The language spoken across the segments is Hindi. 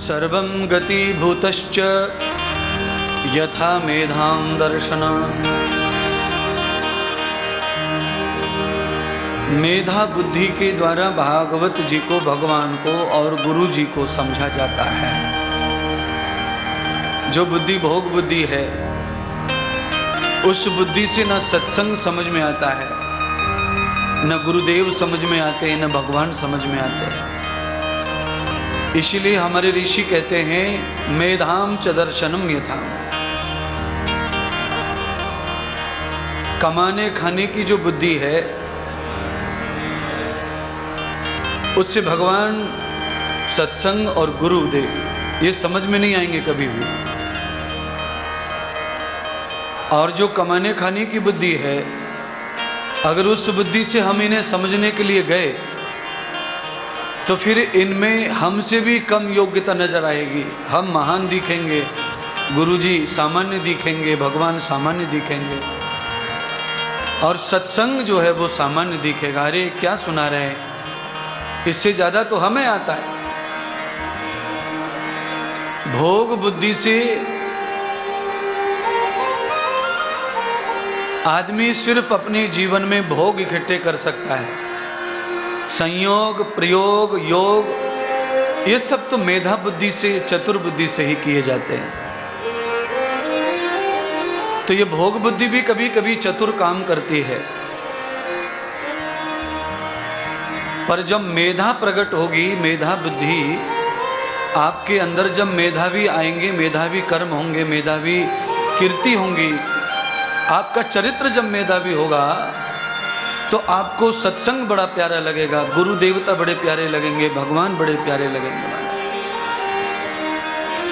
सर्वं गतिभूतश्च यथा मेधां दर्शना। मेधा बुद्धि के द्वारा भागवत जी को, भगवान को और गुरु जी को समझा जाता है। जो बुद्धि भोग बुद्धि है, उस बुद्धि से न सत्संग समझ में आता है, न गुरुदेव समझ में आते हैं, न भगवान समझ में आते हैं। इसीलिए हमारे ऋषि कहते हैं मेधाम च दर्शनम यथा। कमाने खाने की जो बुद्धि है, उससे भगवान, सत्संग और गुरुदेव ये समझ में नहीं आएंगे कभी भी। और जो कमाने खाने की बुद्धि है, अगर उस बुद्धि से हम इन्हें समझने के लिए गए तो फिर इनमें हमसे भी कम योग्यता नजर आएगी। हम महान दिखेंगे, गुरुजी सामान्य दिखेंगे, भगवान सामान्य दिखेंगे, और सत्संग जो है वो सामान्य दिखेगा। अरे क्या सुना रहे हैं, इससे ज्यादा तो हमें आता है। भोग बुद्धि से आदमी सिर्फ अपने जीवन में भोग इकट्ठे कर सकता है। संयोग, प्रयोग, योग, ये सब तो मेधा बुद्धि से, चतुर बुद्धि से ही किए जाते हैं। तो ये भोग बुद्धि भी कभी कभी चतुर काम करती है, पर जब मेधा प्रकट होगी, मेधा बुद्धि आपके अंदर, जब मेधावी आएंगे, मेधावी कर्म होंगे, मेधावी कीर्ति होंगी, आपका चरित्र जब मेधावी होगा तो आपको सत्संग बड़ा प्यारा लगेगा, गुरु देवता बड़े प्यारे लगेंगे, भगवान बड़े प्यारे लगेंगे।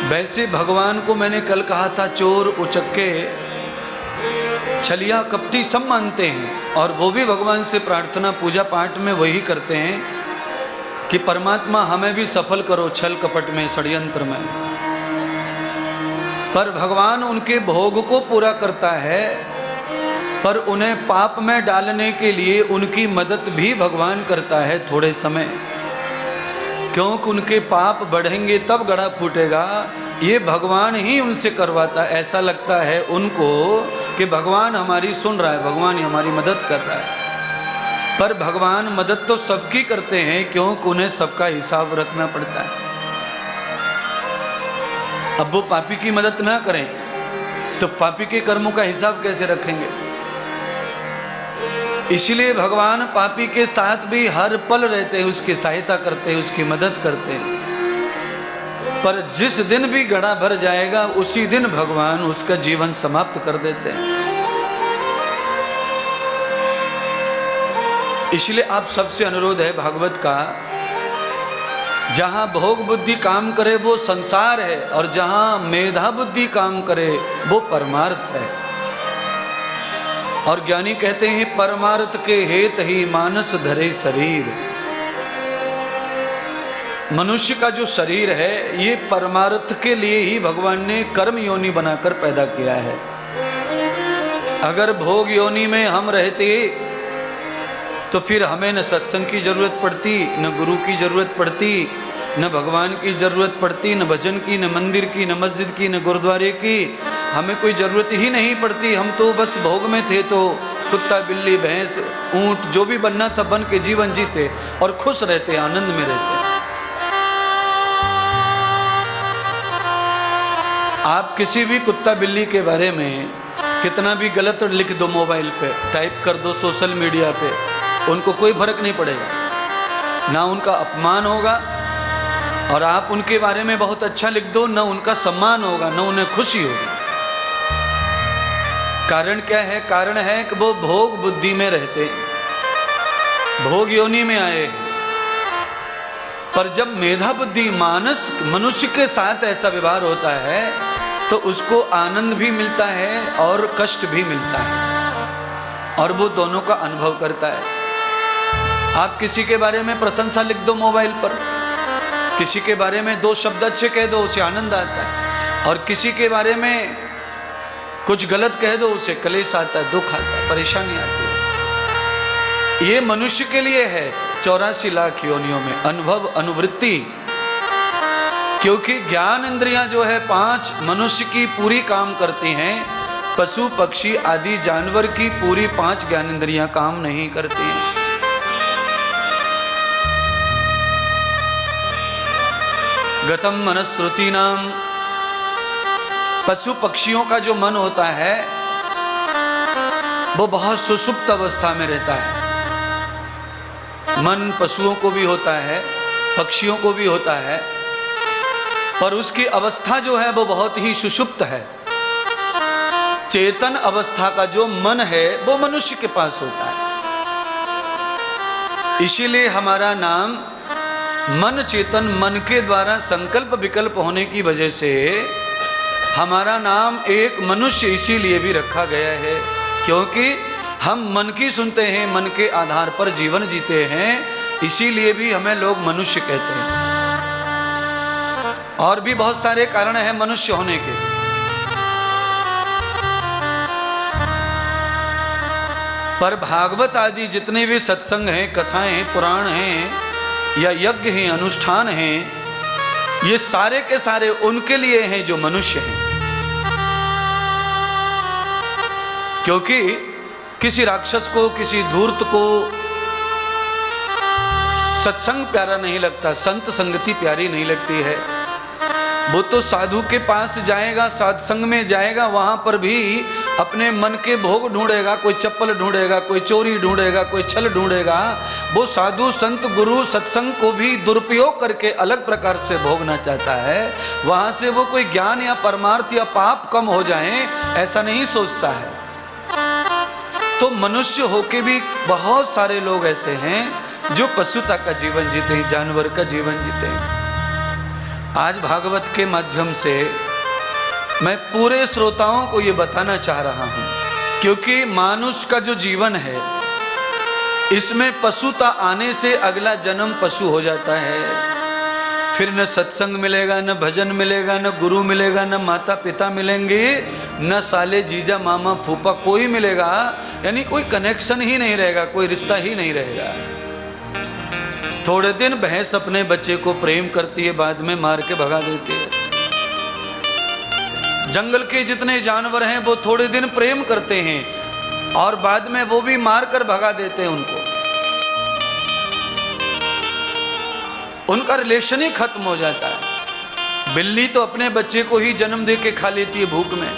वैसे भगवान को मैंने कल कहा था, चोर, उचक्के, छलिया, कपटी सब मानते हैं, और वो भी भगवान से प्रार्थना पूजा पाठ में वही करते हैं कि परमात्मा हमें भी सफल करो छल कपट में, षड्यंत्र में। पर भगवान उनके भोग को पूरा करता है, पर उन्हें पाप में डालने के लिए उनकी मदद भी भगवान करता है थोड़े समय, क्योंकि उनके पाप बढ़ेंगे तब गड़ा फूटेगा। ये भगवान ही उनसे करवाता है। ऐसा लगता है उनको कि भगवान हमारी सुन रहा है, भगवान ही हमारी मदद कर रहा है, पर भगवान मदद तो सबकी करते हैं, क्योंकि उन्हें सबका हिसाब रखना पड़ता है। अब वो पापी की मदद ना करें तो पापी के कर्मों का हिसाब कैसे रखेंगे? इसलिए भगवान पापी के साथ भी हर पल रहते हैं, उसकी सहायता करते हैं, उसकी मदद करते हैं। पर जिस दिन भी गड़ा भर जाएगा, उसी दिन भगवान उसका जीवन समाप्त कर देते हैं। इसलिए आप सबसे अनुरोध है भागवत का, जहां भोग बुद्धि काम करे वो संसार है, और जहां मेधा बुद्धि काम करे वो परमार्थ है। और ज्ञानी कहते हैं परमार्थ के हेत ही मानस धरे शरीर। मनुष्य का जो शरीर है, ये परमार्थ के लिए ही भगवान ने कर्म योनि बनाकर पैदा किया है। अगर भोग योनि में हम रहते तो फिर हमें न सत्संग की जरूरत पड़ती, न गुरु की जरूरत पड़ती, न भगवान की जरूरत पड़ती, न भजन की, न मंदिर की, न मस्जिद की, न गुरुद्वारे की। हमें कोई जरूरत ही नहीं पड़ती। हम तो बस भोग में थे तो कुत्ता, बिल्ली, भैंस, ऊंट, जो भी बनना था बन के जीवन जीते और खुश रहते, आनंद में रहते। आप किसी भी कुत्ता बिल्ली के बारे में कितना भी गलत लिख दो, मोबाइल पे टाइप कर दो, सोशल मीडिया पे, उनको कोई फर्क नहीं पड़ेगा। ना उनका अपमान होगा, और आप उनके बारे में बहुत अच्छा लिख दो, न उनका सम्मान होगा, न उन्हें खुशी होगी। कारण क्या है? कारण है कि वो भोग बुद्धि में रहते, भोग योनि में आए। पर जब मेधा बुद्धि मानस मनुष्य के साथ ऐसा व्यवहार होता है तो उसको आनंद भी मिलता है और कष्ट भी मिलता है, और वो दोनों का अनुभव करता है। आप किसी के बारे में प्रशंसा लिख दो मोबाइल पर, किसी के बारे में दो शब्द अच्छे कह दो, उसे आनंद आता है, और किसी के बारे में कुछ गलत कह दो, उसे क्लेश आता है, दुख आता है, परेशानी आती है। ये मनुष्य के लिए है 84 लाख योनियों में अनुभव अनुवृत्ति। क्योंकि ज्ञान इंद्रियां जो है 5 मनुष्य की पूरी काम करती हैं, पशु पक्षी आदि जानवर की पूरी 5 ज्ञान इंद्रियां काम नहीं करती हैं। गतम मनस्रुति नाम, पशु पक्षियों का जो मन होता है वो बहुत सुषुप्त अवस्था में रहता है। मन पशुओं को भी होता है, पक्षियों को भी होता है, पर उसकी अवस्था जो है वो बहुत ही सुषुप्त है। चेतन अवस्था का जो मन है वो मनुष्य के पास होता है। इसीलिए हमारा नाम मन चेतन, मन के द्वारा संकल्प विकल्प होने की वजह से हमारा नाम एक मनुष्य इसीलिए भी रखा गया है, क्योंकि हम मन की सुनते हैं, मन के आधार पर जीवन जीते हैं, इसीलिए भी हमें लोग मनुष्य कहते हैं। और भी बहुत सारे कारण हैं मनुष्य होने के। पर भागवत आदि जितने भी सत्संग हैं, कथाएं हैं, पुराण हैं या यज्ञ हैं, अनुष्ठान हैं, ये सारे के सारे उनके लिए हैं जो मनुष्य हैं। क्योंकि किसी राक्षस को, किसी धूर्त को सत्संग प्यारा नहीं लगता, संत संगति प्यारी नहीं लगती है। वो तो साधु के पास जाएगा, सत्संग में जाएगा, वहां पर भी अपने मन के भोग ढूंढेगा, कोई चप्पल ढूंढेगा, कोई चोरी ढूंढेगा, कोई छल ढूंढेगा। वो साधु संत गुरु सत्संग को भी दुरुपयोग करके अलग प्रकार से भोगना चाहता है। वहां से वो कोई ज्ञान या परमार्थ या पाप कम हो जाए ऐसा नहीं सोचता है। तो मनुष्य होके भी बहुत सारे लोग ऐसे हैं जो पशुता का जीवन जीते हैं, जानवर का जीवन जीते हैं। आज भागवत के माध्यम से मैं पूरे श्रोताओं को ये बताना चाह रहा हूँ, क्योंकि मानुष का जो जीवन है इसमें पशुता आने से अगला जन्म पशु हो जाता है। फिर न सत्संग मिलेगा, न भजन मिलेगा, न गुरु मिलेगा, न माता पिता मिलेंगे, न साले जीजा मामा फूफा कोई मिलेगा। यानी कोई कनेक्शन ही नहीं रहेगा, कोई रिश्ता ही नहीं रहेगा। थोड़े दिन भैंस अपने बच्चे को प्रेम करती है, बाद में मार के भगा देती है। जंगल के जितने जानवर हैं वो थोड़े दिन प्रेम करते हैं और बाद में वो भी मार कर भगा देते हैं उनको। उनका रिलेशन ही खत्म हो जाता है। बिल्ली तो अपने बच्चे को ही जन्म दे के खा लेती है भूख में,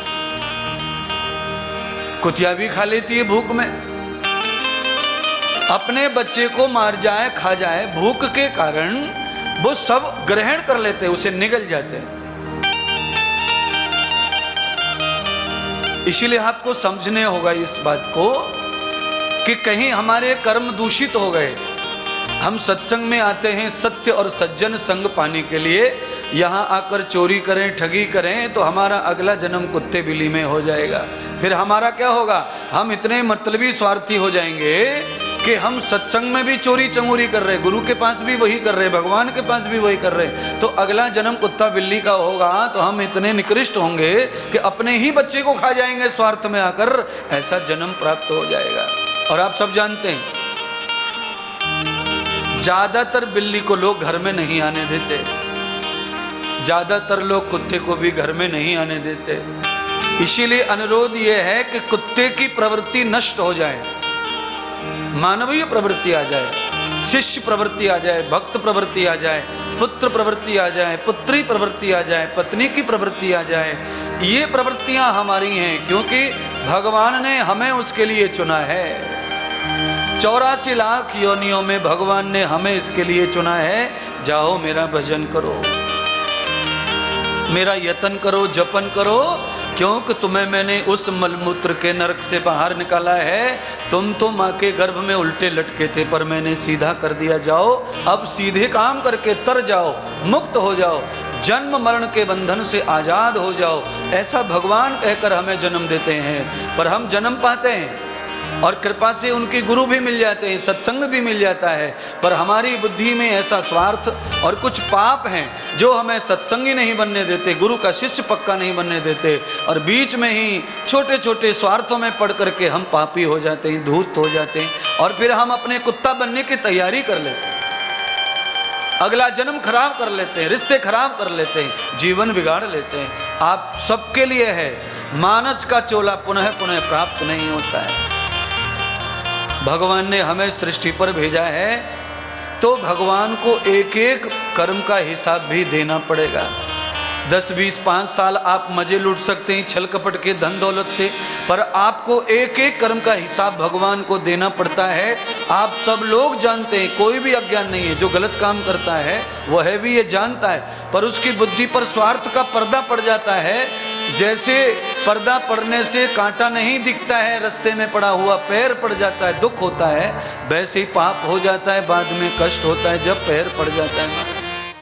कुतिया भी खा लेती है भूख में। अपने बच्चे को मार जाए, खा जाए, भूख के कारण वो सब ग्रहण कर लेते हैं, उसे निगल जाते हैं। इसीलिए आपको समझने होगा इस बात को कि कहीं हमारे कर्म दूषित हो गए। हम सत्संग में आते हैं सत्य और सज्जन संग पाने के लिए, यहाँ आकर चोरी करें, ठगी करें तो हमारा अगला जन्म कुत्ते बिल्ली में हो जाएगा। फिर हमारा क्या होगा? हम इतने मतलबी स्वार्थी हो जाएंगे कि हम सत्संग में भी चोरी चमोरी कर रहे, गुरु के पास भी वही कर रहे, भगवान के पास भी वही कर रहे, तो अगला जन्म कुत्ता बिल्ली का होगा तो हम इतने निकृष्ट होंगे कि अपने ही बच्चे को खा जाएंगे स्वार्थ में आकर, ऐसा जन्म प्राप्त हो जाएगा। और आप सब जानते हैं ज्यादातर बिल्ली को लोग घर में नहीं आने देते, ज्यादातर लोग कुत्ते को भी घर में नहीं आने देते। इसीलिए अनुरोध यह है कि कुत्ते की प्रवृत्ति नष्ट हो जाए, मानवीय प्रवृत्ति आ जाए, शिष्य प्रवृत्ति आ जाए, भक्त प्रवृत्ति आ जाए, पुत्र प्रवृत्ति आ जाए, पुत्री प्रवृत्ति आ जाए, पत्नी की प्रवृत्ति आ जाए। ये प्रवृत्तियां हमारी हैं क्योंकि भगवान ने हमें उसके लिए चुना है। 84 लाख योनियों में भगवान ने हमें इसके लिए चुना है। जाओ मेरा भजन करो, मेरा यतन करो, जपन करो, क्योंकि तुम्हें मैंने उस मलमूत्र के नरक से बाहर निकाला है। तुम तो माँ के गर्भ में उल्टे लटके थे पर मैंने सीधा कर दिया। जाओ अब सीधे काम करके तर जाओ, मुक्त हो जाओ, जन्म मरण के बंधन से आज़ाद हो जाओ। ऐसा भगवान कहकर हमें जन्म देते हैं, पर हम जन्म पाते हैं और कृपा से उनके गुरु भी मिल जाते हैं, सत्संग भी मिल जाता है, पर हमारी बुद्धि में ऐसा स्वार्थ और कुछ पाप हैं जो हमें सत्संगी नहीं बनने देते, गुरु का शिष्य पक्का नहीं बनने देते, और बीच में ही छोटे छोटे स्वार्थों में पड़ करके हम पापी हो जाते हैं, धूर्त हो जाते हैं, और फिर हम अपने कुत्ता बनने की तैयारी कर लेते हैं। अगला जन्म खराब कर लेते हैं, रिश्ते खराब कर लेते हैं, जीवन बिगाड़ लेते हैं। आप सबके लिए है, मानस का चोला पुनः पुनः प्राप्त नहीं होता है। भगवान ने हमें सृष्टि पर भेजा है तो भगवान को एक एक कर्म का हिसाब भी देना पड़ेगा। 10, 20, 5 साल आप मजे लूट सकते हैं छल कपट के धन दौलत से, पर आपको एक एक कर्म का हिसाब भगवान को देना पड़ता है। आप सब लोग जानते हैं, कोई भी अज्ञान नहीं है, जो गलत काम करता है वह भी ये जानता है, पर उसकी बुद्धि पर स्वार्थ का पर्दा पड़ जाता है। जैसे पर्दा पड़ने से कांटा नहीं दिखता है, रास्ते में पड़ा हुआ पैर पड़ जाता है, दुख होता है, वैसे ही पाप हो जाता है, बाद में कष्ट होता है जब पैर पड़ जाता है।